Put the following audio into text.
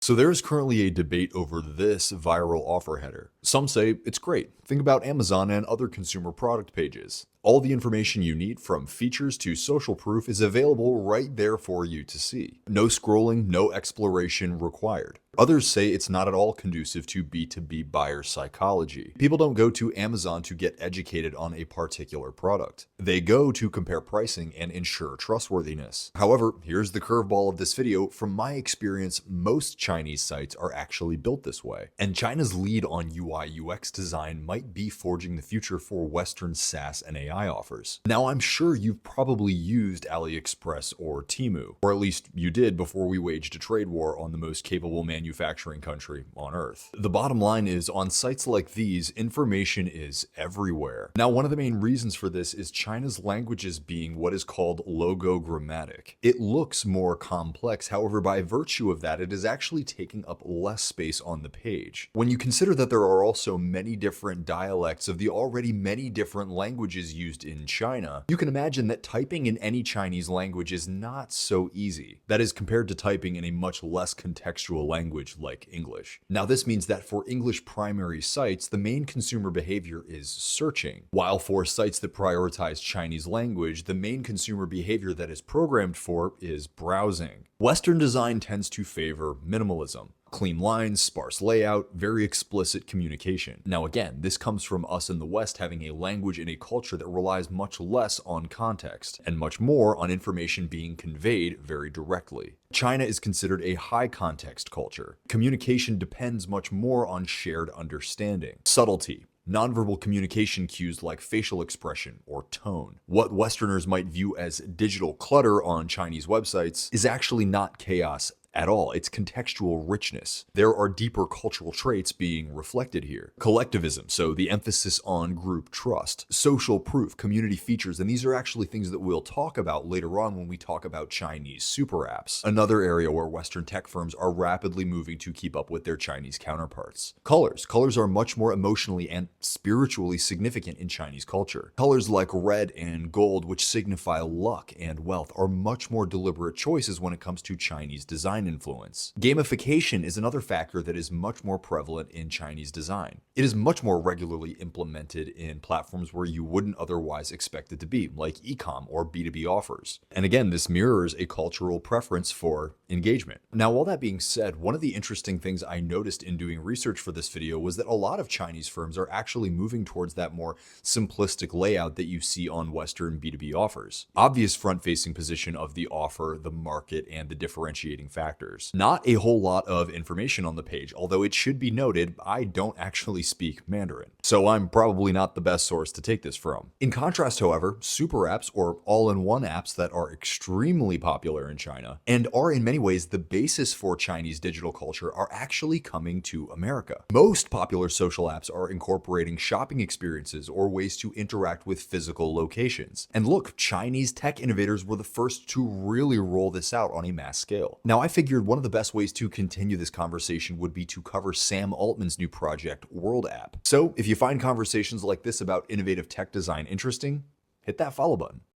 So there is currently a debate over this viral offer header. Some say it's great. Think about Amazon and other consumer product pages. All the information you need, from features to social proof, is available right there for you to see. No scrolling, no exploration required. Others say it's not at all conducive to B2B buyer psychology. People don't go to Amazon to get educated on a particular product. They go to compare pricing and ensure trustworthiness. However, here's the curveball of this video. From my experience, most Chinese sites are actually built this way. And China's lead on UI UX design might be forging the future for Western SaaS and AI offers. Now, I'm sure you've probably used AliExpress or Temu, or at least you did before we waged a trade war on the most capable manufacturing country on earth. The bottom line is, on sites like these, information is everywhere. Now, one of the main reasons for this is China's languages being what is called logogrammatic. It looks more complex, however, by virtue of that, it is actually taking up less space on the page. When you consider that there are also many different dialects of the already many different languages used in China, you can imagine that typing in any Chinese language is not so easy. That is, compared to typing in a much less contextual language like English. Now, this means that for English primary sites, the main consumer behavior is searching, while for sites that prioritize Chinese language, the main consumer behavior that is programmed for is browsing. Western design tends to favor minimalism. Clean lines, sparse layout, very explicit communication. Now again, this comes from us in the West having a language and a culture that relies much less on context, and much more on information being conveyed very directly. China is considered a high context culture. Communication depends much more on shared understanding. Subtlety. Nonverbal communication cues like facial expression or tone. What Westerners might view as digital clutter on Chinese websites is actually not chaos at all. It's contextual richness. There are deeper cultural traits being reflected here. Collectivism, so the emphasis on group trust. Social proof, community features, and these are actually things that we'll talk about later on when we talk about Chinese super apps. Another area where Western tech firms are rapidly moving to keep up with their Chinese counterparts. Colors. Colors are much more emotionally and spiritually significant in Chinese culture. Colors like red and gold, which signify luck and wealth, are much more deliberate choices when it comes to Chinese design influence. Gamification is another factor that is much more prevalent in Chinese design. It is much more regularly implemented in platforms where you wouldn't otherwise expect it to be, like e-com or B2B offers. And again, this mirrors a cultural preference for engagement. Now, all that being said, one of the interesting things I noticed in doing research for this video was that a lot of Chinese firms are actually moving towards that more simplistic layout that you see on Western B2B offers. Obvious front-facing position of the offer, the market, and the differentiating factors. Not a whole lot of information on the page, although it should be noted, I don't actually speak Mandarin, so I'm probably not the best source to take this from. In contrast, however, super apps, or all-in-one apps that are extremely popular in China and are in many ways the basis for Chinese digital culture, are actually coming to America. Most popular social apps are incorporating shopping experiences or ways to interact with physical locations. And look, Chinese tech innovators were the first to really roll this out on a mass scale. Now, I figured one of the best ways to continue this conversation would be to cover Sam Altman's new project, Worldapp. So if you find conversations like this about innovative tech design interesting, hit that follow button.